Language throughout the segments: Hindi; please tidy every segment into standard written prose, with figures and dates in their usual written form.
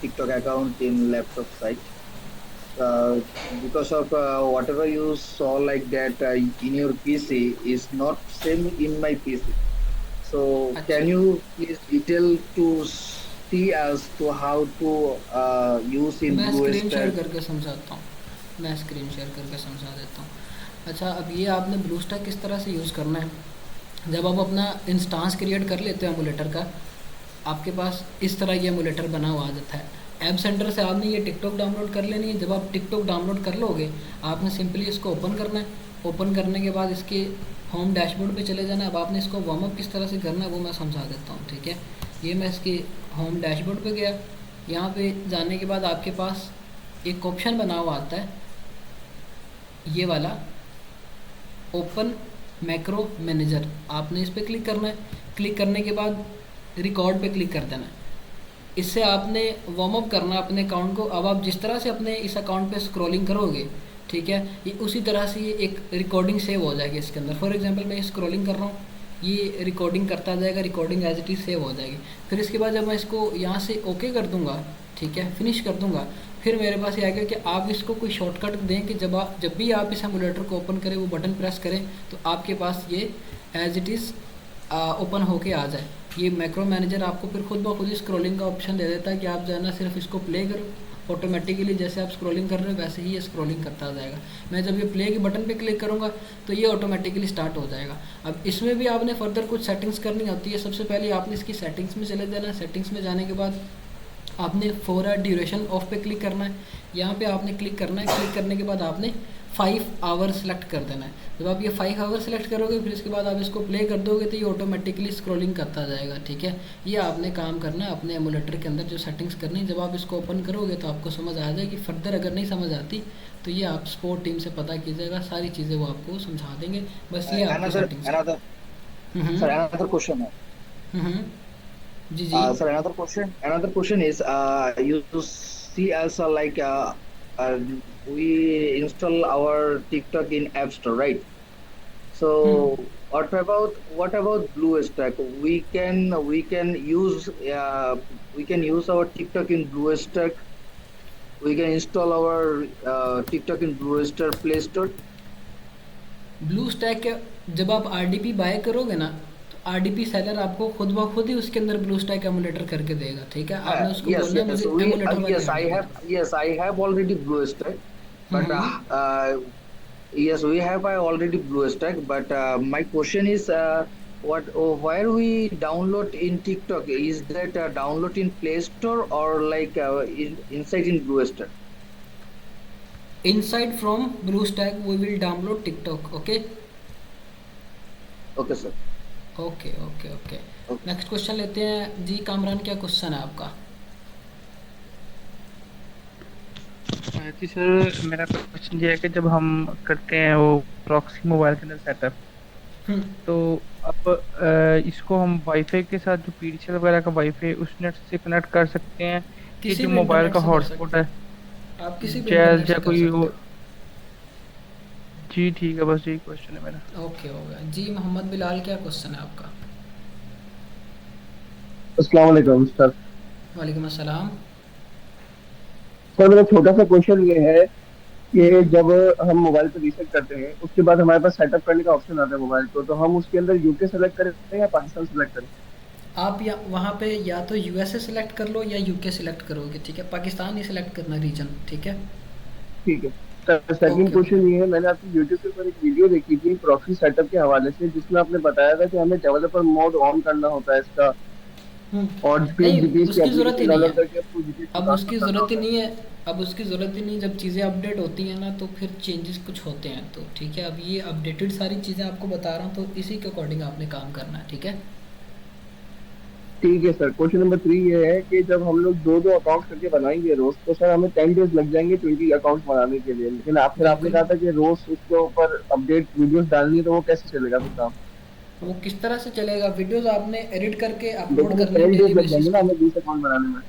TikTok account in laptop site. Uh, because of whatever you saw like that in your PC is not same in my PC. So अच्छा, can you please detail to see as to how to use in मैं स्क्रीन शेयर BlueStack? करके समझाता हूँ। मैं स्क्रीन शेयर करके समझा देता हूँ। अच्छा, अब ये आपने ब्लू स्टैक किस तरह से यूज़ करना है। जब आप अपना इंस्टांस क्रिएट कर लेते हो एमुलेटर का, आपके पास इस तरह ये एमुलेटर बना हुआ आ जाता है। ऐप सेंटर से आपने ये टिकटॉक डाउनलोड कर लेनी है। जब आप टिकटॉक डाउनलोड कर लोगे, आपने सिंपली इसको ओपन करना है। ओपन करने के बाद इसके होम डैशबोर्ड पे चले जाना है। अब आपने इसको वार्म अप किस तरह से करना है वो मैं समझा देता हूँ, ठीक है। ये मैं इसके होम डैशबोर्ड पे गया। यहाँ पे जाने के बाद आपके पास एक ऑप्शन बना हुआ आता है, ये वाला, ओपन मैक्रो मैनेजर। आपने इस पर क्लिक करना है। क्लिक करने के बाद रिकॉर्ड पे क्लिक कर देना है। इससे आपने वार्म अप करना है अपने अकाउंट को। अब आप जिस तरह से अपने इस अकाउंट पे स्क्रॉलिंग करोगे, ठीक है, ये उसी तरह से ये एक रिकॉर्डिंग सेव हो जाएगी इसके अंदर। फॉर एग्जांपल मैं स्क्रॉलिंग कर रहा हूँ, ये रिकॉर्डिंग करता जाएगा, recording as it is save हो जाएगी। फिर इसके बाद जब मैं इसको यहाँ से ओके कर दूँगा, ठीक है, फिनिश कर दूँगा, फिर मेरे पास ये आएगा कि आप इसको कोई शॉर्टकट दें कि जब भी आप इस एमुलेटर को ओपन करें, वो बटन प्रेस करें, तो आपके पास ये एज इट इज़ ओपन होके आ जाए। ये मैक्रो मैनेजर आपको फिर खुद ब खुद ही स्क्रॉलिंग का ऑप्शन दे देता है कि आप जो है ना सिर्फ इसको प्ले करो। ऑटोमेटिकली जैसे आप स्क्रॉलिंग कर रहे हो वैसे ही ये स्क्रॉलिंग करता जाएगा। मैं जब ये प्ले के बटन पे क्लिक करूँगा तो ये ऑटोमेटिकली स्टार्ट हो जाएगा। अब इसमें भी आपने फर्दर कुछ सेटिंग्स करनी होती है। सबसे पहले आपने इसकी सेटिंग्स में चले जाना है। सेटिंग्स में जाने के बाद आपने फॉर ड्यूरेशन ऑफ पे क्लिक करना है। यहाँ पे आपने क्लिक करना है। क्लिक करने के बाद आपने 5 आवर सेलेक्ट कर देना है। जब आप ये 5 आवर सेलेक्ट करोगे, फिर इसके बाद आप इसको प्ले कर दोगे तो ये ऑटोमेटिकली स्क्रॉलिंग करता जाएगा, ठीक है। ये आपने काम करना है अपने एमुलेटर के अंदर जो सेटिंग्स करनी है। जब आप इसको ओपन करोगे तो आपको समझ आ जाएगी। फर्दर अगर नहीं समझ आती तो ये आप सपोर्ट टीम से पता कीजिएगा, सारी चीज़ें वो आपको समझा देंगे। बस ये आपकी Another सेटिंग्स है। another hmm. sir, another question. Ji ji. Sir, another question. Another question is, you see as uh, we install our TikTok in App Store, right? Hmm. So what about BlueStack? We can use our TikTok in BlueStack. We can install our TikTok in BlueStack Play Store. Blue stack जब आप आरडीपी बाय करोगे ना, तो आरडीपी सेलर आपको खुद ब खुद ही उसके अंदर ब्लू स्टैक एमुलेटर करके देगा, ठीक है। आपने उसको Yes, बोलना है yes, मुझे we एमुलेटर वाली yes, आरडीपी दो। I have already BlueStack, but hmm. yes, we have I already BlueStack. But my question is, where we download in TikTok? Is that download in Play Store or inside in BlueStack? Inside from blue stack we will download TikTok, okay. Okay, sir. Okay okay okay. Okay, sir. Next question लेते हैं जी। कामरान, क्या क्वेश्चन है आपका। जी सर, मेरा क्वेश्चन ये है कि जब हम करते हैं वो प्रॉक्सी मोबाइल के अंदर सेटअप, हम्म। तो अब इसको हम वाईफाई के साथ जो पीडीएल वगैरह का वाईफाई उस नेट से कनेक्ट कर सकते हैं कि किसी जो भी मोबाइल इंटरनेट का से कर हॉटस्पॉट सकते है, हो आप, किसी भी इंटरनेट जैज या से कर कोई सकते वो। हो। जी ठीक है, बस यही क्वेश्चन है मेरा। ओके हो गया जी। मोहम्मद बिलाल, क्या क्वेश्चन है आपका। अस्सलाम वालेकुम सर। वालेकुम अस्सलाम। सर मेरा छोटा सा क्वेश्चन ये है कि हम्म। जब हम मोबाइल पे रीसेट करते हैं उसके बाद हमारे पास सेटअप करने का ऑप्शन आता है मोबाइल को, तो हम उसके अंदर यूके सेलेक्ट करें या पाकिस्तान सेलेक्ट करें? आप या वहाँ पे या तो यूएसए सेलेक्ट कर लो या यूके सेलेक्ट करोगे, ठीक है। पाकिस्तान ही सेलेक्ट करना रीजन, ठीक है। ठीक है sir. Second okay okay. Question ये है, मैंने आपकी यूट्यूब के ऊपर एक वीडियो देखी थी प्रॉक्सी सेटअप के हवाले से, जिसमें आपने बताया था कि हमें डेवलपर मोड ऑन करना होता है इसका, और फिर नहीं, जीपीएस की उसकी ज़रूरत ही एप्लीकेशन नहीं डाउनलोड है। करके आपको जीपीएस के अब पास उसकी करना ज़रूरत ही होता है। नहीं है। अब उसकी ज़रूरत ही नहीं। जब चीज़ें अपडेट होती हैं ना तो फिर चेंजेस कुछ होते हैं, तो ठीक है। अब ये अपडेटेड सारी चीज़ें आपको बता रहा हूँ, तो इसी के अकॉर्डिंग आपने काम करना है, ठीक है। ठीक है सर। क्वेश्चन नंबर 3 ये है कि जब हम लोग दो दो अकाउंट करके बनाएंगे रोज, तो सर हमें 10 डेज लग जाएंगे 20 अकाउंट बनाने के लिए, लेकिन फिर आपने बिल्कुल। कहा था कि रोज उसके ऊपर अपडेट वीडियोस डालनी है, तो वो कैसे चलेगा फिर काम? वो किस तरह से चलेगा, वीडियोज़ आपने एडिट करके देखो अपलोड हमें करनी है 10 डेज डेली लग बेसिस जाएंगे ना पे। हमें 20 अकाउंट बनाने में।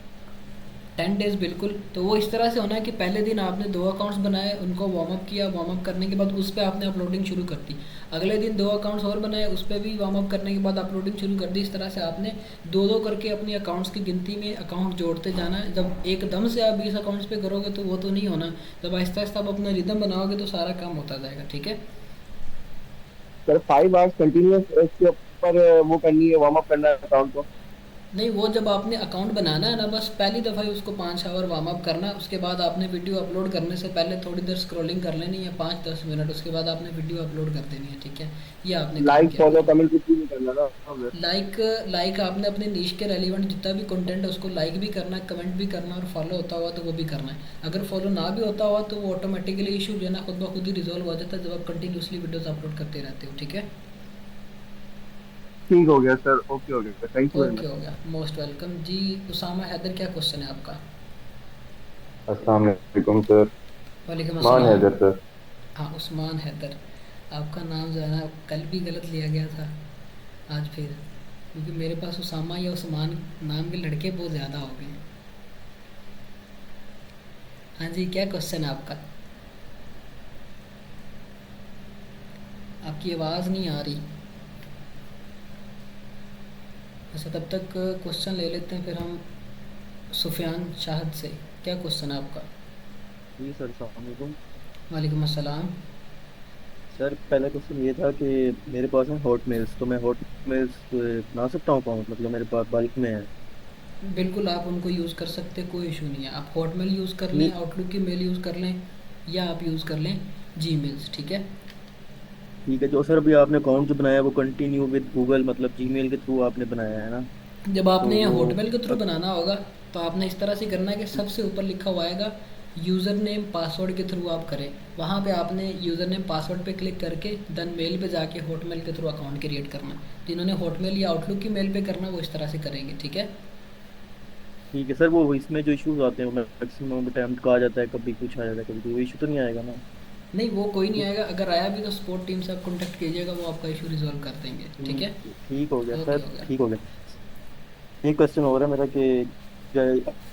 10 डेज़ बिल्कुल। तो वो इस तरह से होना है कि पहले दिन आपने 2 अकाउंट्स बनाए, उनको वार्म अप किया, वार्म अप करने के बाद उस पे आपने अपलोडिंग शुरू कर दी। अगले दिन 2 अकाउंट्स और बनाए, उस पे भी वार्म अप करने के बाद अपलोडिंग शुरू कर दी। इस तरह से आपने 2-2 करके अपनी अकाउंट्स की गिनती में अकाउंट जोड़ते जाना है। जब एकदम से आप 20 अकाउंट्स पे करोगे तो वो तो नहीं होना। जब आहिस्ता आहिस्ता आप अपना रिदम बनाओगे तो सारा काम होता जाएगा, ठीक है। सर 5 आवर्स कंटिन्यूस इसके ऊपर वो करनी है, वार्म अप करना है अकाउंट को? नहीं, वो जब आपने अकाउंट बनाना है ना, बस पहली दफ़ा ही उसको 5 आवर वार्म अप करना है। उसके बाद आपने वीडियो अपलोड करने से पहले थोड़ी देर स्क्रॉलिंग कर लेनी है, 5-10 मिनट। उसके बाद आपने वीडियो अपलोड कर देनी है, ठीक है। ये आपने काम लाइक किया फॉलो करो। कमेंट कुछ भी नहीं करना ना हमें? लाइक लाइक आपने अपने नीश के रेलिवेंट जितना भी कंटेंट है उसको लाइक भी करना है, कमेंट भी करना है, और फॉलो होता हुआ तो वो भी करना है। अगर फॉलो ना भी होता हुआ तो वो ऑटोमेटिकली इशू जो है ना खुद ब खुद ही रिजॉल्व हो जाता है, जब आप कंटिन्यूसली वीडियोस अपलोड करते रहते हो, ठीक है। ठीक हो गया सर, ओके हो गया, thank you very okay, much. हो गया, मोस्ट वेलकम जी। उसामा हैदर, क्या क्वेश्चन है आपका? अस्सलाम वालेकुम सर। वालेकुम मान अस्सलाम। हैदर सर। हाँ, उस्मान हैदर। आपका नाम जो है ना कल भी गलत लिया गया था, आज फिर, क्योंकि मेरे पास उसामा या उस्मान नाम के लड़के बहुत ज़्यादा हो गए हैं। हाँ जी, क्या क्वेश्चन है आपका? आपकी आवाज़ नहीं आ रही। अच्छा, तब तक क्वेश्चन ले लेते हैं फिर हम सुफियान शाहद से। क्या क्वेश्चन है आपका? जी सर, अस्सलाम वालेकुम। वालेकुम अस्सलाम। सर पहला क्वेश्चन ये था कि मेरे पास है हॉट मेल्स, तो मैं हॉट मेल्स बना सकता हूँ अकाउंट, मतलब मेरे पास बल्क में है। बिल्कुल, आप उनको यूज़ कर सकते, कोई इशू नहीं है। आप हॉटमेल यूज़ कर लें, ठीक। आउटलुक की मेल यूज़ कर लें, या आप यूज़ कर लें जीमेल्स, ठीक है। ठीक है, जो सर अभी आपने अकाउंट जो बनाया है वो कंटिन्यू विद गूगल मतलब जीमेल के थ्रू आपने बनाया है ना? जब तो आपने ये वो हॉटमेल के थ्रू अ- बनाना होगा तो आपने इस तरह से करना है कि सबसे ऊपर लिखा हुआ आएगा यूज़र नेम पासवर्ड के थ्रू आप करें। वहाँ पे आपने यूज़र नेम पासवर्ड पे क्लिक करके देन मेल पे जाके हॉटमेल के थ्रू अकाउंट क्रिएट करना। जिन्होंने हॉटमेल या आउटलुक की मेल पे करना वो इस तरह से करेंगे, ठीक है। ठीक है सर, वो इसमें जो इश्यूज आते हैं वो मैक्सिमम टाइम का आ जाता है, कभी कुछ आ जाता है, कभी कोई इशू तो नहीं आएगा ना? नहीं, वो कोई नहीं आएगा। अगर आया भी तो सपोर्ट टीम से आप कॉन्टेक्ट कीजिएगा, वो आपका इशू रिजॉल्व कर देंगे, ठीक है। ठीक हो गया ओके, सर, हो गया। ठीक हो गया। एक क्वेश्चन हो रहा है मेरा कि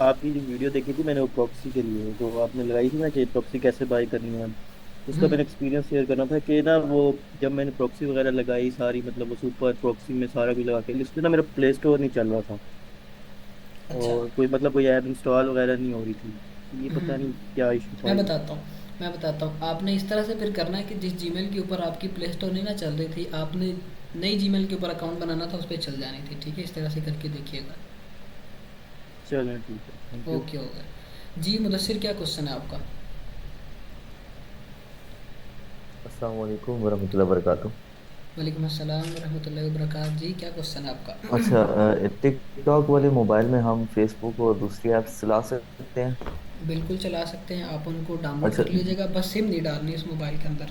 आपकी जो वीडियो देखी थी मैंने वो प्रॉक्सी के लिए जो आपने लगाई थी ना कि प्रॉक्सी कैसे बाय करनी है, उसका हम्म। मैंने एक्सपीरियंस शेयर करना था कि ना वो जब मैंने प्रॉक्सी वगैरह लगाई सारी, मतलब वो सुपर प्रॉक्सी में सारा कुछ लगा के, इस पे ना मेरा प्ले स्टोर नहीं चल रहा था अच्छा। और कोई ऐप इंस्टॉल वगैरह नहीं हो रही थी। ये पता हम्म। नहीं क्या इशू था मैं ये। बताता हूँ मैं बताता हूँ। आपने इस तरह से फिर करना है कि जिस जीमेल के ऊपर आपकी प्ले स्टोर नहीं ना चल रही थी, आपने नई जीमेल के ऊपर अकाउंट बनाना था, उस पर चल जानी थी, ठीक है। इस तरह से करके देखिएगा। चलो ठीक है, थैंक यू। ओके, हो गया जी। मुदस्सिर, क्या क्वेश्चन है आपका? अस्सलाम वालेकुम वरहमतुल्लाहि वबरकातुहू। वालेकुम अस्सलाम रहमतुल्लाहि व बरकात जी, क्या क्वेश्चन है आपका? अच्छा, टिकटॉक वाले मोबाइल में हम फेसबुक और दूसरी ऐप्स चला सकते हैं? बिल्कुल चला सकते हैं, आप उनको डाउनलोड अच्छा, कर लीजिएगा, बस सिम नहीं डालनी इस मोबाइल के अंदर।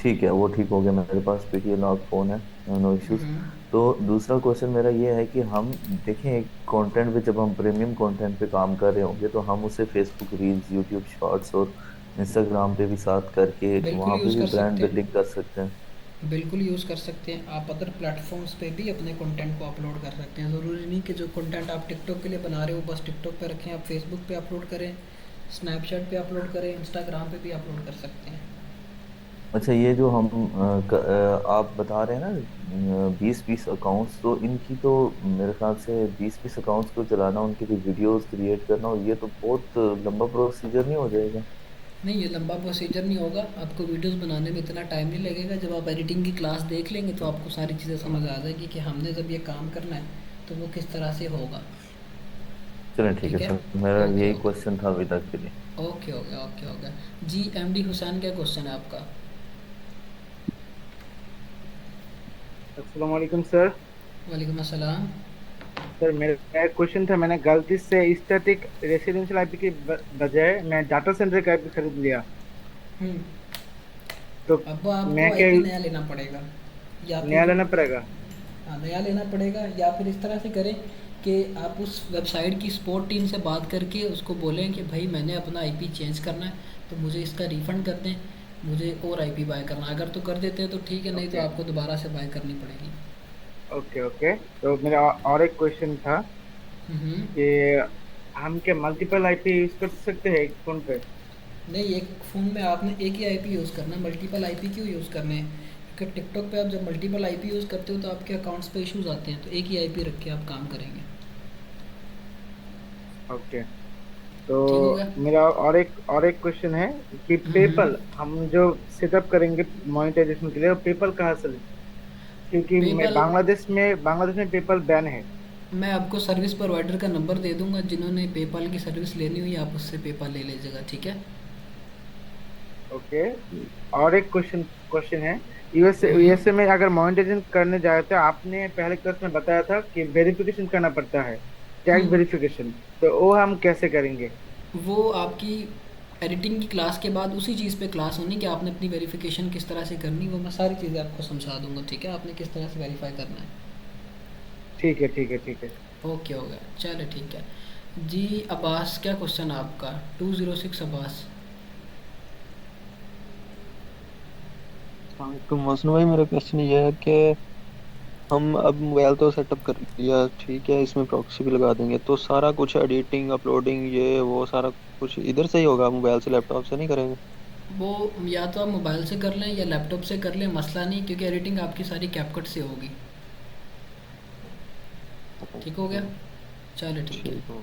ठीक है, वो ठीक हो गया। मेरे पास पीटीए लॉक फ़ोन है, नो इश्यूज़। हम्म। तो दूसरा क्वेश्चन मेरा ये है कि हम देखें एक कंटेंट पे, जब हम प्रीमियम कंटेंट पे काम कर रहे होंगे तो हम उसे फेसबुक रील्स, यूट्यूब शॉर्ट्स और इंस्टाग्राम पे भी साथ करके बिल्कुल वहाँ पे यूज़ भी कर ब्रांड सकते हैं। बिल्डिंग कर सकते हैं। बिल्कुल यूज़ कर सकते हैं। आप अदर प्लेटफॉर्म्स पे भी अपने कंटेंट को अपलोड कर सकते हैं। ज़रूरी नहीं कि जो कंटेंट आप टिकटॉक के लिए बना रहे हो बस टिकटॉक पे रखें। आप फेसबुक पे अपलोड करें, स्नैपचैट पे अपलोड करें, इंस्टाग्राम पे भी अपलोड कर सकते हैं। अच्छा, ये जो हम आप बता रहे हैं ना 20-20 अकाउंट्स, तो इनकी तो मेरे ख्याल से 20-20 अकाउंट्स को चलाना, उनकी भी वीडियोस क्रिएट करना, और ये तो बहुत लंबा प्रोसीजर नहीं हो जाएगा? नहीं, ये लंबा प्रोसीजर नहीं होगा। आपको वीडियोस बनाने में इतना टाइम नहीं लगेगा। जब आप एडिटिंग की क्लास देख लेंगे तो आपको सारी चीज़ें समझ आ जाएगी कि हमने जब ये काम करना है तो वो किस तरह से होगा, चलें, ठीक है ठीक है। सर, मेरा ओके, यही हो गया। क्वेश्चन था अभी तक के लिए। ओके, हो गया, ओके, हो गया जी। एमडी हुसैन, क्या क्वेश्चन है आपका? अस्सलाम वालेकुम सर। वालेकुम अस्सलाम। सर मेरा एक क्वेश्चन था, मैंने गलती से स्टैटिक रेसिडेंशियल आईपी के बजाय मैं डाटा सेंटर का आईपी खरीद लिया। हम्म। तो अब आपको मैं क्या आईपी नया लेना पड़ेगा, या नया फिर लेना पड़ेगा? हाँ, नया लेना पड़ेगा, या फिर इस तरह से करें कि आप उस वेबसाइट की सपोर्ट टीम से बात करके उसको बोलें कि भाई मैंने अपना आईपी चेंज करना है, तो मुझे इसका रिफ़ंड कर दें, मुझे और आईपी बाय करना है। अगर तो कर देते हैं तो ठीक है, नहीं तो ओके आपको दोबारा से बाय करनी पड़ेगी। Okay okay. तो मेरा और एक क्वेश्चन था हम्म। कि हम क्या मल्टीपल आईपी यूज कर सकते हैं एक फोन पे? नहीं, एक फ़ोन में आपने एक ही आईपी यूज़ करना है, मल्टीपल आईपी क्यों यूज़ करने हैं? क्योंकि टिकटॉक पे आप जब मल्टीपल आईपी यूज़ करते हो तो आपके अकाउंट्स पे इश्यूज आते हैं, तो एक ही आईपी रख के आप काम करेंगे। ओके। ठीक हो तो गया? मेरा और एक क्वेश्चन है कि पेपल हम जो सेटअप करेंगे मोनेटाइजेशन के लिए, पेपल कहाँ से लें? क्योंकि मैं पेपल बांग्लादेश में पेपल बैन है। मैं आपको सर्विस प्रोवाइडर का नंबर दे दूंगा, जिन्होंने पेपाल की सर्विस लेनी हुई आप उससे पेपाल ले लीजिएगा, ठीक है? ओके। और एक क्वेश्चन क्वेश्चन है, यूएसए हम्म। यूएसए में अगर मोनेटाइजेशन करने जाए तो आपने पहले क्लास में बताया था कि वेरिफिकेशन करना पड़ता है, टैक्स हम्म। वेरिफिकेशन। तो वो हम कैसे करेंगे? वो आपकी एडिटिंग की क्लास के बाद उसी चीज़ पे क्लास होनी कि आपने अपनी वेरिफिकेशन किस तरह से करनी, वो मैं सारी चीज़ें आपको समझा दूंगा, ठीक है? आपने किस तरह से वेरीफाई करना है। ठीक है, ठीक है, ठीक है। ओके हो गया, चलो ठीक है। जी अब्बास, क्या क्वेश्चन है आपका? 206 अब्बास। तो मसनू भाई, मेरा क्वेश्चन ये है कि हम अब मोबाइल तो सेटअप कर लिया, ठीक है, इसमें प्रॉक्सी भी लगा देंगे, तो सारा कुछ एडिटिंग अपलोडिंग ये वो सारा कुछ इधर से ही होगा, मोबाइल से लैपटॉप से नहीं करेंगे? वो या तो आप मोबाइल से कर लें या लैपटॉप से कर लें, मसला नहीं, क्योंकि एडिटिंग आपकी सारी कैपकट से होगी। ठीक हो गया, चलो ठीक है। ठीक हो।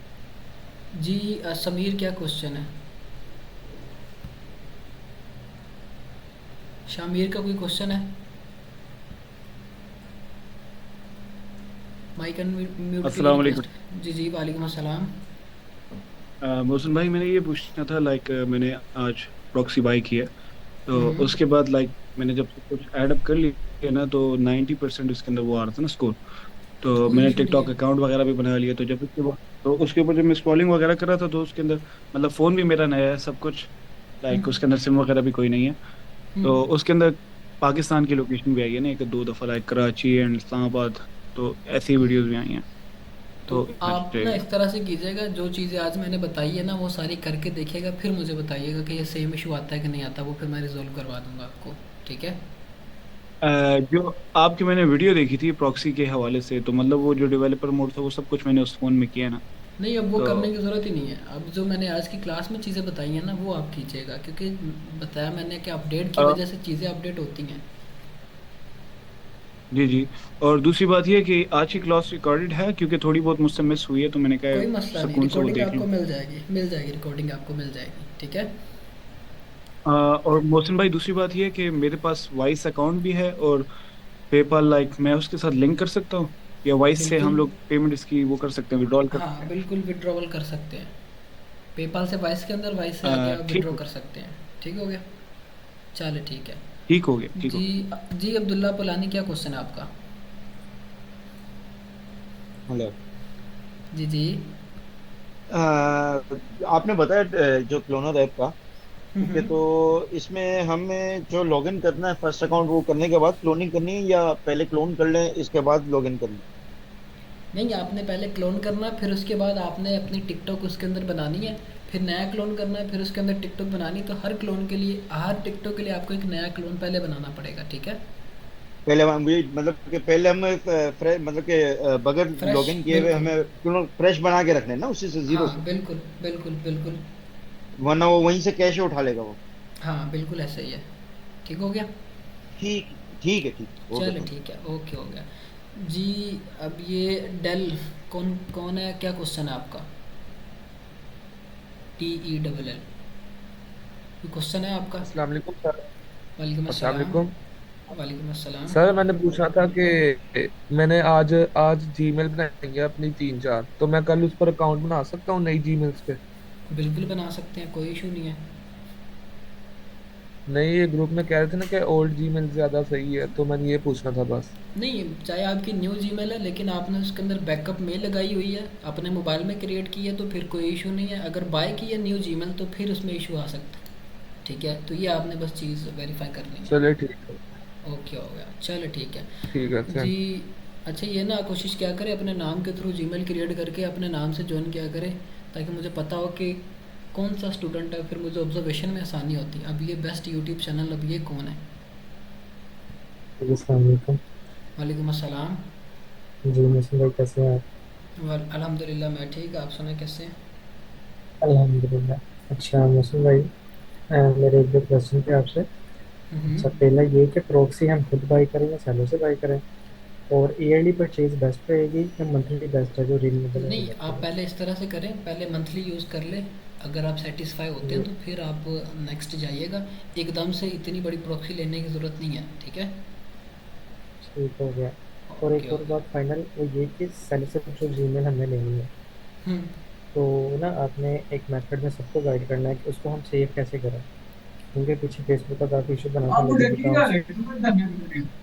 जी समीर, क्या क्वेश्चन है? शामिर का कोई क्वेश्चन है? माइक म्यूट के लिए अस्सलाम वालेकुम। रिक्वेस्ट। जी जी, वालेकुम अस्सलाम। मोहसिन भाई, मैंने ये पूछना था, लाइक मैंने आज प्रॉक्सी बाई की है, तो हम्म। उसके बाद लाइक मैंने जब सब कुछ ऐड अप कर लिया ना, तो 90% उसके अंदर वो आ रहा था ना, स्कोर। तो कोई मैंने इशू नहीं टिकटॉक है। अकाउंट वगैरह भी बना लिया, तो जब उसके बाद तो उसके ऊपर जब मैं स्क्रॉलिंग वगैरह कर रहा था, तो उसके अंदर मतलब फ़ोन भी मेरा नया है सब कुछ, लाइक हम्म। उसके अंदर सिम वगैरह भी कोई नहीं है। हम्म। तो उसके अंदर पाकिस्तान की लोकेशन भी आई है ना, एक दो दफ़ा, लाइक कराची एंड इस्लामाबाद, तो ऐसी वीडियोज़ भी आई हैं। तो तो आप नेक्स्ट ना इस तरह से कीजिएगा, जो चीज़ें आज मैंने बताई है ना वो सारी करके देखिएगा, फिर मुझे बताइएगा कि ये सेम इशू आता है कि नहीं आता, वो फिर मैं रिजॉल्व करवा दूंगा आपको, ठीक है? जो आपकी मैंने वीडियो देखी थी प्रॉक्सी के हवाले से, तो मतलब वो जो डेवलपर मोड था वो सब कुछ मैंने उस फोन में किया है ना। नहीं, अब वो तो करने की ज़रूरत ही नहीं है। अब जो मैंने आज की क्लास में चीज़ें बताई हैं ना वो आप कीजिएगा, क्योंकि बताया मैंने कि अपडेट की अ, वजह से चीज़ें अपडेट होती हैं। जी जी। और दूसरी बात ये है कि आज की क्लास रिकॉर्डेड है, क्योंकि थोड़ी बहुत मुझसे मिस हुई है, तो मैंने कोई कहा मसला नहीं, सुकून से वो रिकॉर्डिंग देख लूँ। आपको मिल जाएगी, रिकॉर्डिंग आपको मिल जाएगी, ठीक है? और मोहसिन भाई, दूसरी बात ये है कि मेरे पास वाइस अकाउंट भी है, और पेपाल, लाइक मैं उसके साथ लिंक कर सकता हूँ, या वाइस से हम बिल्कुल। लोग पेमेंट इसकी वो कर सकते हैं, विड्रॉल कर हाँ सकते बिल्कुल, विड्रॉवल कर सकते हैं। पेपाल से वाइस के अंदर, वाइस से आगे हैं। आप ठीक विड्रॉ कर सकते हैं। ठीक हो गया, चलो ठीक है। ठीक हो गया, ठीक हो जी। गया। जी अब्दुल्ला पुलानी, क्या क्वेश्चन है आपका? हेलो। जी जी। अ, आपने बताया जो क्लोनर ऐप का, ठीक है, हम्म। तो इसमें हमें जो लॉगिन करना है फर्स्ट अकाउंट, वो करने के बाद क्लोनिंग करनी है या पहले क्लोन कर लें इसके बाद लॉगिन करना नहीं, आपने पहले क्लोन करना है, फिर उसके बाद आपने अपनी टिकटॉक उसके अंदर बनानी है, फिर नया क्लोन करना है, फिर उसके अंदर टिकटॉक बनानी है। तो हर क्लोन के लिए, हर टिकटॉक के लिए आपको एक नया क्लोन पहले बनाना पड़ेगा, ठीक है? है? पहले हम ये मतलब कि पहले हमें मतलब कि बगैर फ्रेश, लॉगिन किए हुए बिल्कुल। हमें क्लोन फ्रेश बना के रखना है ना, उसी से जीरो से, हाँ बिल्कुल बिल्कुल बिल्कुल। वरना वो वहीं से कैश उठा लेगा वो। हाँ बिल्कुल ऐसा ही है। ठीक हो गया, ठीक, ठीक है, ठीक, ओके, चलो थैंक ठीक है, ओके हो गया। जी। अब ये डेल, कौन कौन है, क्या क्वेश्चन है आपका? TELL, कोई क्वेश्चन है आपका? अस्सलाम वालेकुम सर। वालेकुम अस्सलाम अस्सलाम। वालेकुम वालेकुम अस्सलाम। सर, मैंने पूछना था कि मैंने आज आज जीमेल बनाई है अपनी 3-4, तो मैं कल उस पर अकाउंट बना सकता हूँ नई जीमेल्स पे? बिल्कुल बना सकते हैं, कोई इशू नहीं है। नहीं, ये ग्रुप में कह रहे थे ना कि ओल्ड जीमेल ज्यादा सही है, तो मैंने ये पूछना था बस। नहीं, चाहे आपकी न्यू जीमेल है, लेकिन आपने उसके अंदर बैकअप मेल लगाई हुई है, अपने मोबाइल में क्रिएट की है, तो फिर कोई इशू नहीं है। अगर बाय की है न्यू जीमेल तो फिर उसमें इशू आ सकता है, ठीक है? तो ये आपने बस चीज़ वेरीफाई करनी है। चलिए ठीक है। ओके हो गया, चलो ठीक है। ठीक है, जी। थैंक। अच्छा, ये ना कोशिश क्या करें, अपने नाम के थ्रू जीमेल क्रिएट करके अपने नाम से ज्वाइन किया करें, ताकि मुझे पता हो कि कौन सा स्टूडेंट है, फिर मुझे ऑब्जर्वेशन में आसानी होती है। अब ये बेस्ट यूट्यूब चैनल, अब ये कौन है? अस्सलाम वालेकुम। वालेकुम अस्सलाम। जी मुस्लिम भाई, कैसे हैं आप? अल्हम्दुलिल्लाह मैं ठीक, आप सुने कैसे हैं? अल्हम्दुलिल्लाह। अच्छा मौसम भाई, मेरे एक दो क्वेश्चन थे आपसे। अच्छा पहला ये कि प्रॉक्सी हम खुद बाई करें या सेलर से बाई करें, और ईयरली परचेज बेस्ट रहेगी या मंथली बेस्ट है जो रिन्यूएबल है नहीं, रिलेट आप करें। पहले इस तरह से करें, पहले मंथली यूज़ कर लें। अगर आप सेटिस्फाई होते हैं जी तो फिर आप नेक्स्ट जाइएगा। एकदम से इतनी बड़ी प्रॉक्सी लेने की ज़रूरत नहीं है, ठीक है। ठीक हो गया। और ओके एक और ओके। बात फाइनल वो ये कि सेलर से जो जीमेल हमने लेनी है, हम्म। तो ना आपने एक मेथड में सबको गाइड करना है कि उसको हम सेव कैसे करें। उनके पीछे फेसबुक का काफ़ी इशू बना था, लोगों के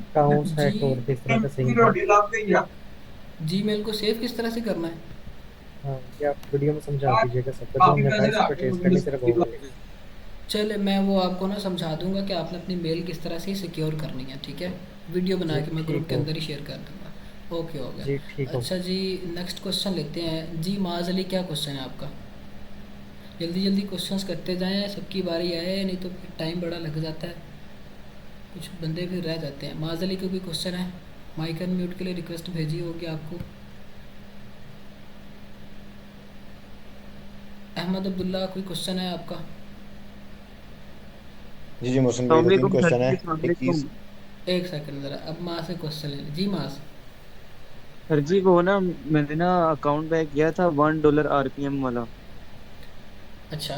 अकाउंट्स जी हैक हो रहे थे, इस तरह का सीन था। जी मेल को सेव किस तरह से करना है? हाँ, ये आप वीडियो में समझा दीजिएगा सबको, जो हमने बाइक्स परचेज करनी सिर्फ वो वाली। चले, मैं वो आपको ना समझा दूंगा कि आपने अपनी मेल किस तरह से सिक्योर करनी है, ठीक है। वीडियो बना जी के मैं ग्रुप ठीक के हो अंदर ही गया। शेयर कर दूंगा। ओके हो गया। जी ठीक हो अच्छा गया। जी, नेक्स्ट क्वेश्चन लेते हैं जी। माज अली, क्या क्वेश्चन है आपका? जल्दी जल्दी क्वेश्चंस करते जाएं, सबकी बारी आए, नहीं तो फिर टाइम बड़ा लग जाता है, कुछ बंदे फिर रह जाते हैं। माज अली, कोई क्वेश्चन है? माइक अनम्यूट के लिए रिक्वेस्ट भेजी होगी आपको। अहमद अब्दुल्ला, कोई क्वेश्चन है आपका? जी जी मोहसिन भाई, अस्सलाम दो तीन वालेकुम सर क्वेश्चन है। जी, अस्सलाम एक वालेकुम। चीज, एक सेकंड ज़रा, अब माँ से क्वेश्चन ले जी। माँ से। सर जी वो ना मैंने ना अकाउंट बैक किया था $1 आरपीएम वाला। अच्छा।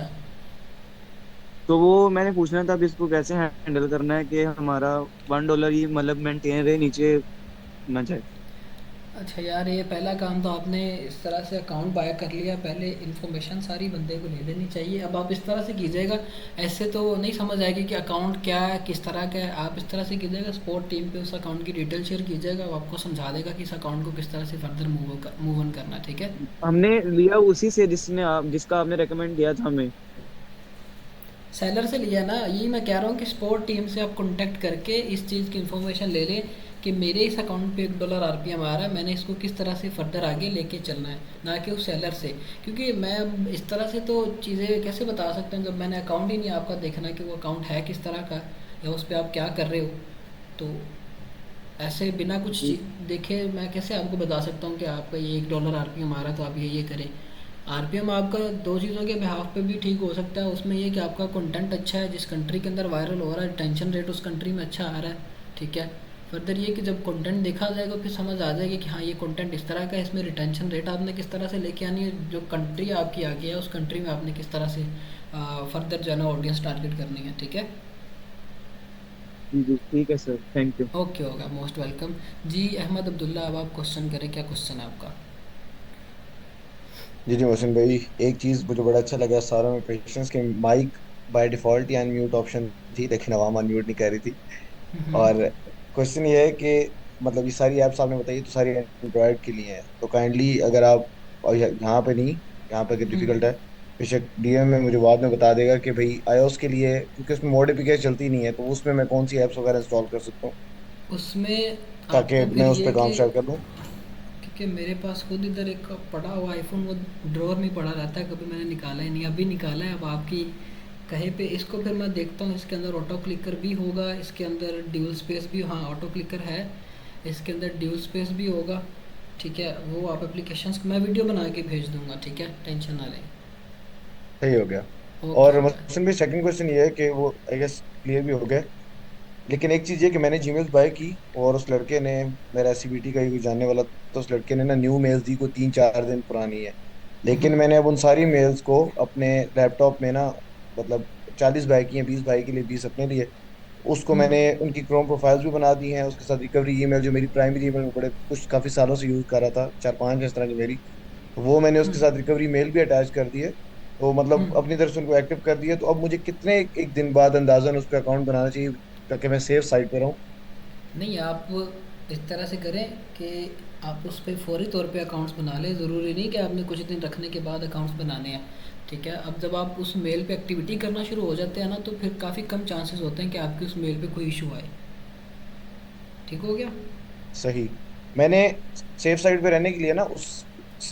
तो वो मैंने पूछना था अब इसको कैसे हैंडल करना है कि हमारा $1 ही मतलब मेंटेन रहे, नीचे ना जाए। अच्छा यार, ये पहला काम तो आपने इस तरह से अकाउंट बाय कर लिया, पहले इन्फॉर्मेशन सारी बंदे को ले लेनी चाहिए। अब आप इस तरह से कीजिएगा, ऐसे तो नहीं समझ आएगी कि अकाउंट क्या है, किस तरह का है। आप इस तरह से कीजिएगा, सपोर्ट टीम पे उस अकाउंट की डिटेल शेयर कीजिएगा, वो आपको समझा देगा कि इस अकाउंट को किस तरह से फर्दर मूव ऑन करना है, ठीक है। हमने लिया उसी से जिसका आपने रेकमेंड किया था हमें। सेलर से लिया ना, यही मैं कह रहा हूँ कि स्पोर्ट टीम से आप कांटेक्ट करके इस चीज़ की इन्फॉर्मेशन ले लें कि मेरे इस अकाउंट पे $1 आरपीएम आ रहा है, मैंने इसको किस तरह से फर्दर आगे लेके चलना है, ना कि उस सेलर से। क्योंकि मैं अब इस तरह से तो चीज़ें कैसे बता सकता हूँ जब मैंने अकाउंट ही नहीं आपका देखना कि वो अकाउंट है किस तरह का, या उस पर आप क्या कर रहे हो। तो ऐसे बिना कुछ देखे मैं कैसे आपको बता सकता हूँ कि आपका ये $1 आरपीएम आ रहा है तो आप ये करें। आरपीएम आपका दो चीज़ों के बिहाफ पे भी ठीक हो सकता है। उसमें ये कि आपका कंटेंट अच्छा है, जिस कंट्री के अंदर वायरल हो रहा है, रिटेंशन रेट उस कंट्री में अच्छा आ रहा है, ठीक है। फर्दर ये कि जब कंटेंट देखा जाएगा फिर समझ आ जाएगी कि हाँ ये कंटेंट इस तरह का है, इसमें रिटेंशन रेट आपने किस तरह से लेके आनी है, जो कंट्री आपकी आगे है उस कंट्री में आपने किस तरह से फर्दर जो है ना ऑडियंस टारगेट करनी है, ठीक है। जी जी ठीक है सर, थैंक यू। ओके होगा, मोस्ट वेलकम। जी अहमद अब्दुल्ला, अब आप क्वेश्चन करें, क्या क्वेश्चन है आपका? जी जी मोहसिन भाई, एक चीज मुझे बड़ा अच्छा लगा सारों में क्वेश्चंस के माइक बाय डिफॉल्ट ही अनम्यूट ऑप्शन थी, लेकिन आवाम अनम्यूट नहीं कर रही थी। और क्वेश्चन ये है कि मतलब ये सारी ऐप्स आपने बताई तो सारी एंड्रॉयड के लिए हैं, तो काइंडली अगर आप, और यहाँ पे नहीं, यहाँ पे डिफिकल्ट है, बेशक डीएम में मुझे बाद में बता देगा कि भाई आईओएस के लिए, क्योंकि उसमें मॉडिफिकेशन चलती नहीं है, तो उसमें मैं कौन सी ऐप्स वगैरह इंस्टॉल कर सकता हूँ उसमें ताकि आपको फिर मैं उस ये पर काम कि, स्टार्ट कर दूँ। क्योंकि मेरे पास खुद इधर एक पड़ा हुआ आईफोन, वो ड्रॉअर में पड़ा रहता है, कभी मैंने निकाला ही नहीं, अभी निकाला है। अब आपकी कहे पे इसको फिर मैं देखता हूँ, इसके अंदर ऑटो क्लिकर भी होगा, इसके अंदर ड्यूल स्पेस भी, हाँ ऑटो क्लिकर है, इसके अंदर ड्यूल स्पेस भी होगा, ठीक है। वो आप एप्लीकेशंस मैं वीडियो बना के भेज दूंगा, ठीक है, टेंशन ना लें। सही हो गया। ओके और हो गया। मोहसिन भाई सेकंड क्वेश्चन ये है कि वो आई गेस क्लियर भी हो गया, लेकिन एक चीज़ ये कि मैंने जीमेल्स बाय की और उस लड़के ने, मेरा एससीबीटी का ही कोई जानने वाला, तो उस लड़के ने ना न्यू मेल्स दी, को 3-4 दिन पुरानी है। लेकिन मैंने अब उन सारी मेल्स को अपने लैपटॉप में ना, मतलब 40 बाय की हैं, 20 बाय के लिए, 20 अपने लिए, उसको मैंने उनकी क्रोम प्रोफाइल्स भी बना दी हैं, उसके साथ रिकवरी ईमेल जो मेरी प्राइमरी ईमेल में बड़े कुछ काफ़ी सालों से यूज़ कर रहा था, 4-5 इस तरह की मेरी, तो वो मैंने उसके साथ रिकवरी मेल भी अटैच कर दी है। तो मतलब अपनी तरफ से उनको एक्टिव कर दिया, तो अब मुझे कितने एक दिन बाद अंदाजन उस पर अकाउंट बनाना चाहिए ताकि मैं सेफ साइड पर रहूँ। नहीं, आप इस तरह से करें कि आप उस पर फौरी तौर पे अकाउंट्स बना लें। ज़रूरी नहीं कि आपने कुछ दिन रखने के बाद अकाउंट्स बनाने हैं, ठीक है। अब जब आप उस मेल पे एक्टिविटी करना शुरू हो जाते हैं ना, तो फिर काफ़ी कम चांसेस होते हैं कि आपकी उस मेल पे कोई इशू आए, ठीक हो गया। सही। मैंने सेफ साइड पे रहने के लिए ना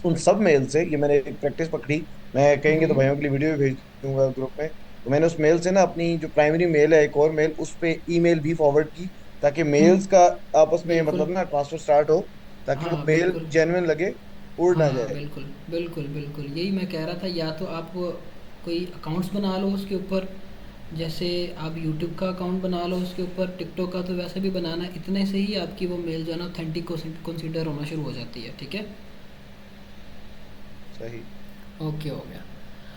उन सब मेल से, ये मैंने एक प्रैक्टिस पकड़ी, मैं कहेंगे तो भाइयों के लिए वीडियो भी भेज दूंगा ग्रुप में, तो मैंने उस मेल से ना अपनी जो प्राइमरी मेल है एक और मेल, उस पे ईमेल भी फॉरवर्ड की, ताकि मेल्स का आपस में बिल्कुल। मतलब ना ट्रांसफर स्टार्ट हो, ताकि वो हाँ मेल बिल्कुल। जेन्युइन लगे। उड़ ना हाँ जाए। बिल्कुल बिल्कुल बिल्कुल, यही मैं कह रहा था। या तो आप कोई अकाउंट्स बना लो उसके ऊपर, जैसे आप यूट्यूब का अकाउंट बना लो उसके ऊपर, टिकटॉक का तो वैसे भी बनाना है, इतने से ही आपकी वो मेल जो है ना ऑथेंटिक कंसीडर होना शुरू हो जाती है। ठीक है, सही। ओके हो गया।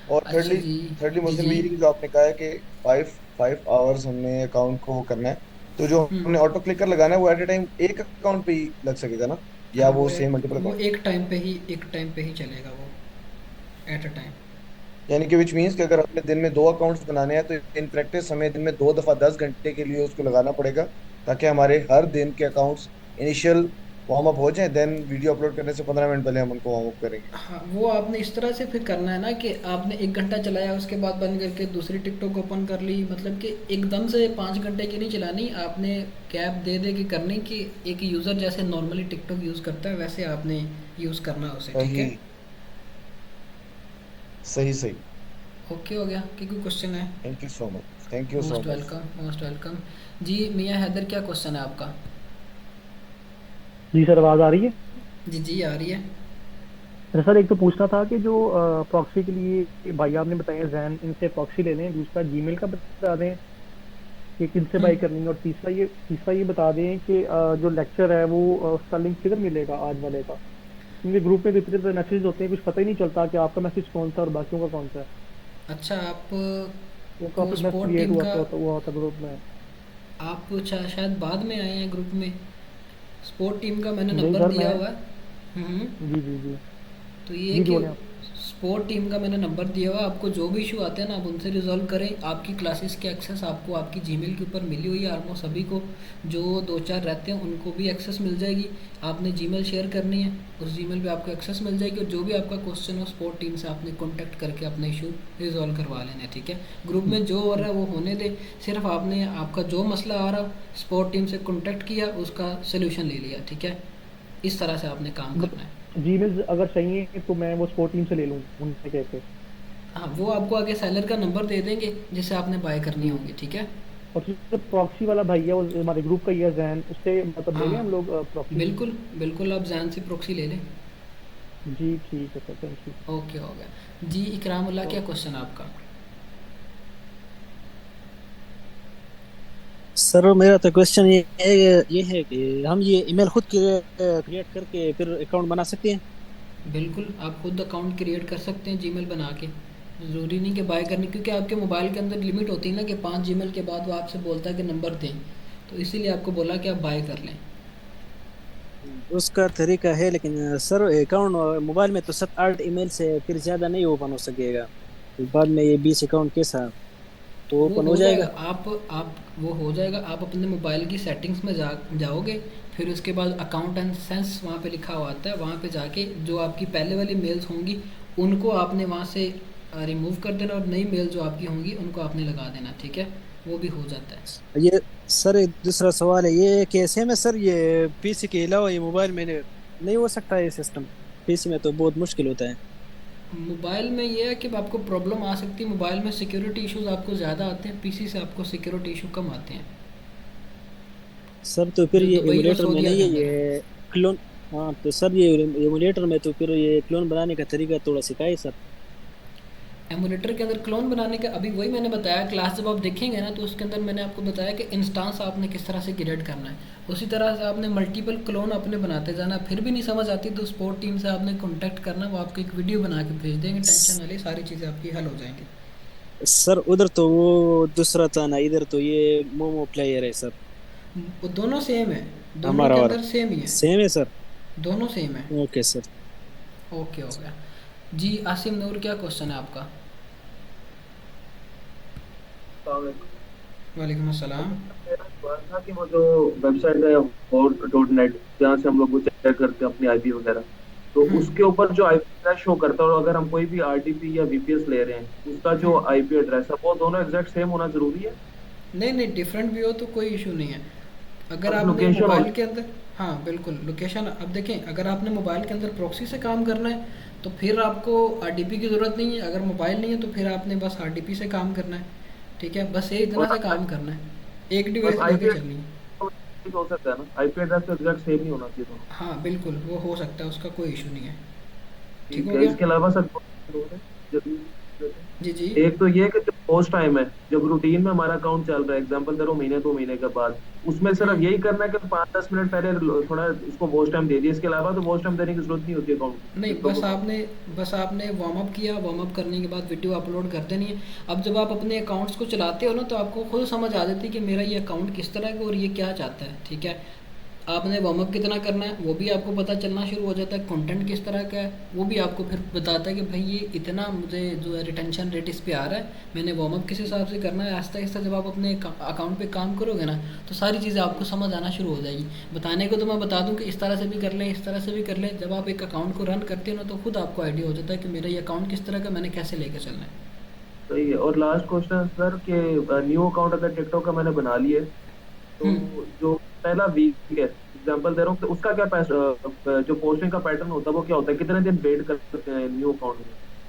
और अच्छा थर्डली जी। थर्डली जी मोहसिन जी। भाई, ये जो आपने कहा है कि 5 5 आवर्स हमने अकाउंट को करना है, तो जो हमने ऑटो क्लिकर लगाना है वो एट ए टाइम एक अकाउंट पे ही लग सकेगा ना, या हाँ वो सेम मल्टीपल वो अकाउंट? एक टाइम पे ही चलेगा वो, एट अ टाइम। यानी कि विच मीन्स कि अगर हमने दिन में 2 अकाउंट्स बनाने हैं तो इन प्रैक्टिस हमें दिन में 2 दफा 10 घंटे के लिए उसको लगाना पड़ेगा, ताकि हमारे हर दिन के अकाउंट्स इनिशियल वार्म अप हो जाए, देन वीडियो अपलोड करने से 15 मिनट पहले हम उनको वार्म अप करेंगे। हाँ वो आपने इस तरह से फिर करना है ना कि आपने 1 घंटा चलाया, उसके बाद बंद करके दूसरी टिकटॉक ओपन कर ली, मतलब कि एकदम से 5 घंटे की नहीं चलानी आपने। गैप दे दे के करनी कि एक यूज़र जैसे नॉर्मली टिकटॉक यूज़ करता है वैसे आपने यूज़ करना है उसे। ठीक है, सही सही सही। ओके हो गया। कि कोई क्वेश्चन है? Thank you so much, thank you so most much. Welcome most welcome. जी मियाँ हैदर, क्या क्वेश्चन है आपका? जी सर, आवाज़ आ रही है? जी जी आ रही है। अरे सर, एक तो पूछना था कि जो प्रॉक्सी के लिए भाई आपने बताया जैन, इनसे प्रॉक्सी ले लें। दूसरा जीमेल का बता दें कि किनसे बाई करनी है। और तीसरा ये बता दें कि जो लेक्चर है वो उसका लिंक किधर मिलेगा आज वाले का, क्योंकि ग्रुप में भी इतने मैसेज होते हैं, कुछ पता ही नहीं चलता कि आपका मैसेज कौन सा और बाकियों का कौन सा है। अच्छा, आप वो को काफी मैस स्पोर्ट क्रिएट टीम का, हुआ होता ग्रुप में। आप शायद बाद में आए हैं ग्रुप में। स्पोर्ट टीम का मैंने नहीं नंबर सर, दिया मैं हुआ है। हम्म। जी जी जी तो ये है जी, कि बोले आप। स्पोर्ट टीम का मैंने नंबर दिया हुआ है, आपको जो भी इशू आते हैं ना आप उनसे रिजॉल्व करें। आपकी क्लासेस के एक्सेस आपको आपकी जीमेल के ऊपर मिली हुई है ऑलमोस्ट सभी को, जो 2 4 रहते हैं उनको भी एक्सेस मिल जाएगी। आपने जीमेल शेयर करनी है, उस जीमेल पे आपको एक्सेस मिल जाएगी, और जो भी आपका क्वेश्चन हो स्पोर्ट टीम से आपने कॉन्टैक्ट करके अपना इशू रिजॉल्व करवा लेना है। ठीक है, ग्रुप में जो हो रहा है वो होने दे, सिर्फ आपने आपका जो मसला आ रहा स्पोर्ट टीम से कॉन्टैक्ट किया, उसका सोल्यूशन ले लिया। ठीक है, इस तरह से आपने काम करना है। जीमेल अगर चाहिए तो मैं वो स्पोर्ट टीम से ले लूँ उनसे कह के? हाँ वो आपको आगे सेलर का नंबर दे देंगे जिससे आपने बाय करनी होगी। ठीक है, और जो प्रॉक्सी वाला भाई है वो हमारे ग्रुप का ही है जैन, उससे मतलब ले लें हम हाँ लोग प्रॉक्सी? बिल्कुल बिल्कुल, आप जैन से प्रॉक्सी ले लें। जी ठीक है सर, थैंक यू। ओके हो गया जी। इकरामुल्लाह, क्या क्वेश्चन है आपका? सर मेरा तो क्वेश्चन ये है कि हम ये ईमेल खुद क्रिएट करके फिर अकाउंट बना सकते हैं? बिल्कुल, आप खुद अकाउंट क्रिएट कर सकते हैं जीमेल बना के। ज़रूरी नहीं कि बाय करनी, क्योंकि आपके मोबाइल के अंदर लिमिट होती है ना कि 5 जीमेल के बाद वो आपसे बोलता है कि नंबर दें, तो इसीलिए आपको बोला कि आप बाय कर लें। उसका तरीका है, लेकिन सर अकाउंट मोबाइल में तो 7 8 ईमेल से फिर ज्यादा नहीं ओपन हो सकेगा। बाद में ये 20 अकाउंट कैसा तो वो ओपन हो हो जाएगा, जाएगा? आप वो हो जाएगा। आप अपने मोबाइल की सेटिंग्स में जाओगे, फिर उसके बाद अकाउंट एंड सेंस वहाँ पे लिखा हुआ आता है, वहाँ पे जाके जो आपकी पहले वाली मेल्स होंगी उनको आपने वहाँ से रिमूव कर देना, और नई मेल जो आपकी होंगी उनको आपने लगा देना। ठीक है, वो भी हो जाता है। ये सर एक दूसरा सवाल है, ये कैसे में सर ये पीसी के अलावा ये मोबाइल में नहीं हो सकता ये सिस्टम? पीसी में तो बहुत मुश्किल होता है। मोबाइल में ये है कि आपको प्रॉब्लम आ सकती है, मोबाइल में सिक्योरिटी इश्यूज आपको ज़्यादा आते हैं, पीसी से आपको सिक्योरिटी इशू कम आते हैं। सर तो फिर जो ये दुबई और एमुलेटर में सऊदीया नहीं के है अंदर है। ये क्लोन? हाँ तो सर ये एमुलेटर में तो फिर ये क्लोन बनाने का तरीका थोड़ा सिखाइए सर। एमुलेटर के अंदर क्लोन बनाने का अभी वही मैंने बताया, क्लास जब आप देखेंगे ना तो उसके अंदर मैंने आपको बताया कि इंस्टांस आपने किस तरह से क्रिएट करना है। उसी तरह से आपने मल्टीपल क्लोन अपने बनाते जाना। फिर भी नहीं समझ आती तो स्पोर्ट टीम से आपने कांटेक्ट करना, वो आपको एक वीडियो बना के भेज देंगे, टेंशन वाली सारी चीज़ें आपकी हल हो जाएंगी। सर उधर तो वो दूसरा था ना, इधर तो ये मोमो प्लेयर है सर। वो दोनों सेम है, दोनों हमारा के वाला अंदर सेम ही है, सेम है सर? दोनों सेम है। Okay sir. ओके हो गया जी। आसिम नूर, क्या क्वेश्चन है आपका? वालेकुम अस्सलाम। मेरा सवाल था कि वो जो वेबसाइट है hot.net, जहाँ से हम लोग वो चेक करते हैं अपनी आईपी वगैरह, तो उसके ऊपर जो आईपी एड्रेस शो करता है, और अगर हम कोई भी आरटीपी या वीपीएस ले रहे हैं उसका जो आईपी एड्रेस है वो दोनों एग्जैक्ट सेम होना जरूरी है? नहीं नहीं, डिफरेंट भी हो तो कोई इशू नहीं है। अगर बस आपने लोकेशन मोबाइल के अंदर, हाँ बिल्कुल लोकेशन। अब देखें, अगर आपने मोबाइल के अंदर प्रॉक्सी से काम करना है तो फिर आपको आरडीपी की ज़रूरत नहीं है। अगर मोबाइल नहीं है तो फिर आपने बस आरडीपी से काम करना है। ठीक है, बस ये इतना सा काम करना है, एक डिवाइस लेके चलनी है। हो सकता है ना, आईपी एड्रेस तो एग्जैक्ट सेम ही होना चाहिए दोनों? हाँ बिल्कुल, वो हो सकता है, उसका कोई इशू नहीं है। ठीक ठीक हो है, गया? इसके अलावा सर जरूरी जी जी। एक तो ये है कि जो पोस्ट टाइम है, जब रूटीन में हमारा अकाउंट चल रहा है, एग्जांपल दे रहा हूँ महीने 2 महीने के बाद, उसमें सिर्फ यही करना है कि 5-10 मिनट पहले थोड़ा उसको वॉच टाइम दे दिए, इसके अलावा तो वॉच टाइम देने की जरूरत नहीं होती अकाउंट को, नहीं, टिकटॉक अकाउंट। बस आपने वार्म अप किया, वार्म अप करने के बाद वीडियो अपलोड कर देनी है। अब जब आप अपने अकाउंट्स को चलाते हो ना, तो आपको खुद समझ आ जाती है कि मेरा ये अकाउंट किस तरह का और ये क्या चाहता है। ठीक है, आपने वार्म अप कितना करना है वो भी आपको पता चलना शुरू हो जाता है, कंटेंट किस तरह का है वो भी आपको फिर बताता है कि भाई ये इतना मुझे जो है रिटेंशन रेट इस पे आ रहा है, मैंने वार्म अप किस हिसाब से करना है। आहिस्ता आहिस्ता जब आप अपने अकाउंट पे काम करोगे ना, तो सारी चीज़ें आपको समझ आना शुरू हो जाएगी। बताने को तो मैं बता दूं कि इस तरह से भी कर लें, इस तरह से भी कर लें। जब आप एक अकाउंट को रन करते हो ना, तो खुद आपको आइडिया हो जाता है कि मेरा ये अकाउंट किस तरह का, मैंने कैसे लेकर चलना है। सही है। और लास्ट क्वेश्चन सर कि न्यू अकाउंट अगर टिकटॉक का मैंने बना लिए, तो जो पहला वीक है, एग्जांपल दे रहा हूँ, तो उसका क्या जो पोस्टिंग का पैटर्न होता है वो क्या होता है, कितने दिन वेट कर सकते हैं न्यू अकाउंट में,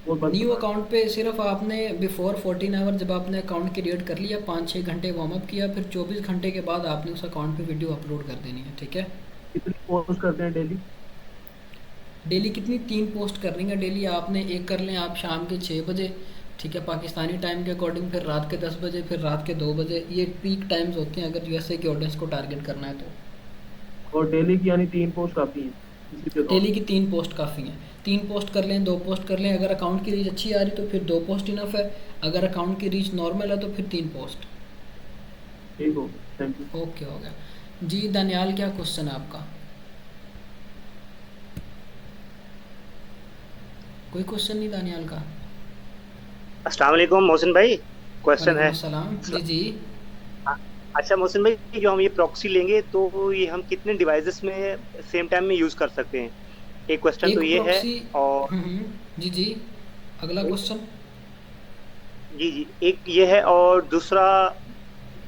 वो बस न्यू बता अकाउंट पे सिर्फ आपने बिफोर 14 आवर जब आपने अकाउंट क्रिएट कर लिया, 5-6 घंटे वार्म अप किया, फिर 24 घंटे के बाद आपने उस अकाउंट पे वीडियो अपलोड कर देनी है। ठीक है, कितनी पोस्ट करते हैं डेली? डेली कितनी 3 पोस्ट करनी है डेली। आपने एक कर लें आप शाम के 6 बजे, ठीक है, पाकिस्तानी टाइम के अकॉर्डिंग, फिर रात के 10 बजे, फिर रात के 2 बजे। ये पीक टाइम्स होते हैं अगर यूएसए की ऑडियंस को टारगेट करना है तो। और डेली की यानी 3 पोस्ट काफी है किसी भी अकाउंट डेली की 3 पोस्ट काफ़ी हैं। 3 पोस्ट कर लें, 2 पोस्ट कर लें। अगर अकाउंट की रीच अच्छी आ रही तो फिर 2 पोस्ट इनफ है। अगर अकाउंट की रीच नॉर्मल है तो फिर 3 पोस्ट। ठीक हो, थैंक यू। ओके, हो गया जी। दानियाल, क्या क्वेश्चन है आपका? कोई क्वेश्चन नहीं दानियाल का? अस्सलाम वालेकुम मोहसिन भाई, क्वेश्चन वालेकुम है। अस्सलाम। जी जी। अच्छा मोहसिन भाई, जो हम ये प्रॉक्सी लेंगे तो ये हम कितने डिवाइसेस में सेम टाइम में यूज़ कर सकते हैं? एक क्वेश्चन तो एक ये है। प्रॉक्सी। और जी जी, अगला क्वेश्चन। जी जी, एक ये है और दूसरा,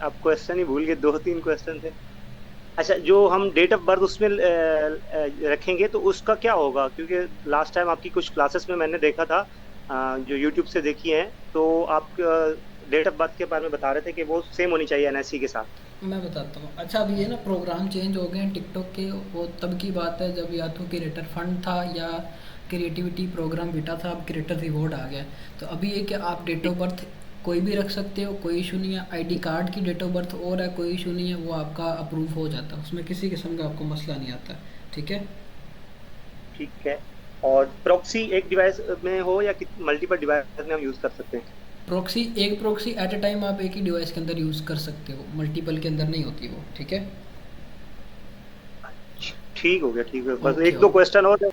आप क्वेश्चन ही भूल गए, 2-3 क्वेश्चन थे। अच्छा, जो हम डेट ऑफ बर्थ उसमें रखेंगे तो उसका क्या होगा? क्योंकि लास्ट टाइम आपकी कुछ क्लासेस में मैंने देखा था, जो यूट्यूब से देखी हैं, तो आप डेट ऑफ बर्थ के बारे में बता रहे थे कि वो सेम होनी चाहिए एनएससी के साथ। मैं बताता हूँ। अच्छा, अब ये ना प्रोग्राम चेंज हो गए हैं टिकटॉक के। वो तब की बात है जब या तो क्रिएटर फंड था या क्रिएटिविटी प्रोग्राम बीटा था, अब क्रिएटर रिवॉर्ड आ गया। तो अभी ये कि आप डेट ऑफ बर्थ कोई भी रख सकते हो, कोई इशू नहीं है। आईडी कार्ड की डेट ऑफ बर्थ और है, कोई इशू नहीं है, वो आपका अप्रूव हो जाता है, उसमें किसी किस्म का आपको मसला नहीं आता। ठीक है, ठीक है। और प्रॉक्सी एक डिवाइस में हो या मल्टीपल डिवाइस में हम यूज़ कर सकते हैं? प्रॉक्सी एक प्रॉक्सी एट अ टाइम आप एक ही डिवाइस के अंदर यूज़ कर सकते हो, मल्टीपल के अंदर नहीं होती वो। ठीक है, ठीक हो गया, ठीक है। बस ओके एक दो क्वेश्चन और है।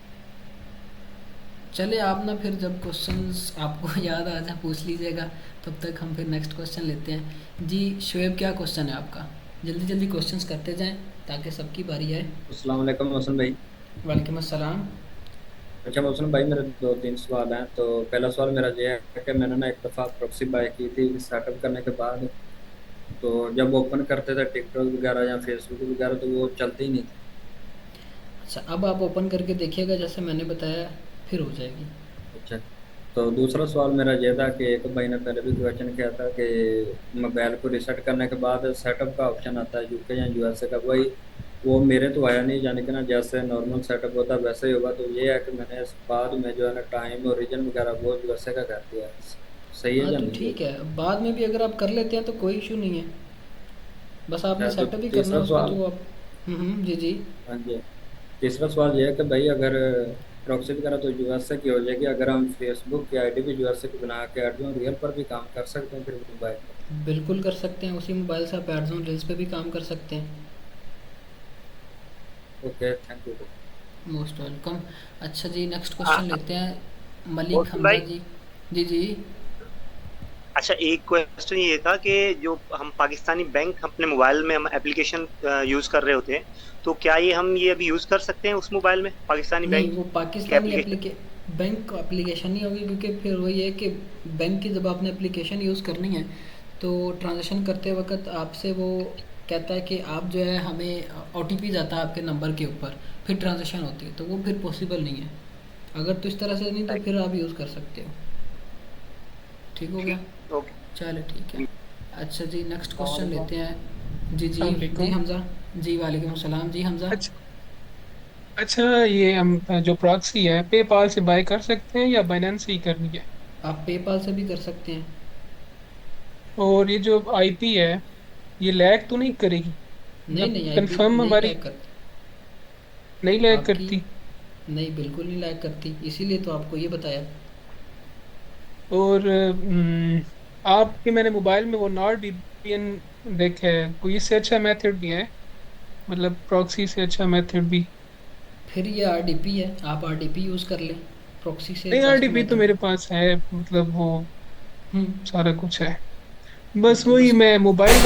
चले आप ना, फिर जब क्वेश्चंस आपको याद आ जाए पूछ लीजिएगा, तब तक हम फिर नेक्स्ट क्वेश्चन लेते हैं। जी शुएब, क्या क्वेश्चन है आपका? जल्दी जल्दी क्वेश्चंस करते जाएं ताकि सबकी बारी आए। अस्सलाम वालेकुम मोहसिन भाई। वालेकुम अस्सलाम। अच्छा मोहसिन भाई, मेरे 2-3 सवाल हैं। तो पहला सवाल मेरा ये है कि मैंने ना एक दफ़ा प्रॉक्सी बाय की थी सेटअप करने के बाद, तो जब ओपन करते थे टिकटॉक वगैरह या फेसबुक वगैरह तो वो चलती ही नहीं थी। अच्छा, अब आप ओपन करके देखिएगा जैसे मैंने बताया, फिर हो जाएगी। अच्छा, तो दूसरा सवाल मेरा ये था कि एक भाई ने पहले भी क्वेश्चन किया था कि मोबाइल को रिसेट करने के बाद सेटअप का ऑप्शन आता है यूके या यूएसए का, वही वो मेरे तो आया नहीं, यानी कि ना जैसे नॉर्मल सेटअप होता है वैसे ही होगा। तो ये है कि मैंने इस बाद में जो है ना टाइम और रीजन वगैरह वो यूएसए का कर दिया, सही है हाँ या तो नहीं? ठीक है, बाद में भी अगर आप कर लेते हैं तो कोई इशू नहीं है, बस आपने अच्छा, तो सेटअप ही करना तीसरा है उसको। सवाल। तो आप जी जी। हाँ जी, तीसरा सवाल ये है कि भाई अगर प्रॉक्सी वगैरह तो यूएसए की हो जाएगी, अगर हम फेसबुक की आईडी भी यूएसए की बना के एडजोन रियल पर भी काम कर सकते हैं फिर मोबाइल पर? बिल्कुल कर सकते हैं, उसी मोबाइल से आप एडजोन रील्स पे भी काम कर सकते हैं। Okay, thank you. Most welcome. अच्छा जी, नेक्स्ट क्वेश्चन लेते हैं। मलिक मोहसिन हमजा भाई। जी। जी जी। अच्छा, एक क्वेश्चन ये था कि जो हम पाकिस्तानी बैंक अपने मोबाइल में हम एप्लीकेशन यूज़ कर रहे होते हैं, तो क्या ये अभी यूज़ कर सकते हैं उस मोबाइल में पाकिस्तानी नहीं, बैंक वो की पाकिस्तानी एप्लीकेशन? बैंक एप्लीकेशन नहीं होगी, क्योंकि फिर वही है कि बैंक की जब आपने एप्लीकेशन यूज़ करनी है तो ट्रांजैक्शन करते वक्त आपसे वो कहता है कि आप जो है, हमें ओटीपी जाता है आपके नंबर के ऊपर, फिर ट्रांजैक्शन होती है, तो वो फिर पॉसिबल नहीं है। अगर तो इस तरह से नहीं तो फिर आप यूज़ कर सकते हो। ठीक हो गया? ओके, चलो ठीक है। अच्छा जी, नेक्स्ट क्वेश्चन लेते हैं। जी जी अस्सलाम वालेकुम। जी हमजा जी। वालेकुम अस्सलाम जी हमजा। अच्छा, ये हम जो प्रॉक्सी है पेपाल से बाय कर सकते हैं या बाइनेंस से ही करनी है? आप पेपाल से भी कर सकते हैं। और ये जो आईपी है ये लैग तो नहीं करेगी? नहीं मतलब नहीं, आईपी कंफर्म नहीं हमारी लैग करती नहीं लैग आपकी। करती? नहीं, बिल्कुल नहीं लैग करती, इसीलिए तो आपको ये बताया। और आपके मैंने मोबाइल में वो नॉट वीपीएन देखा है, कोई इससे अच्छा मेथड भी है? मतलब प्रॉक्सी से अच्छा मेथड भी? फिर ये आरडीपी है, आप आरडीपी यूज़ कर लें, प्रॉक्सी से नहीं, बेस्ट आरडीपी तो मेथड। मेरे पास है, मतलब वो हम्म। सारा कुछ है। बस तो वही बस मैं मोबाइल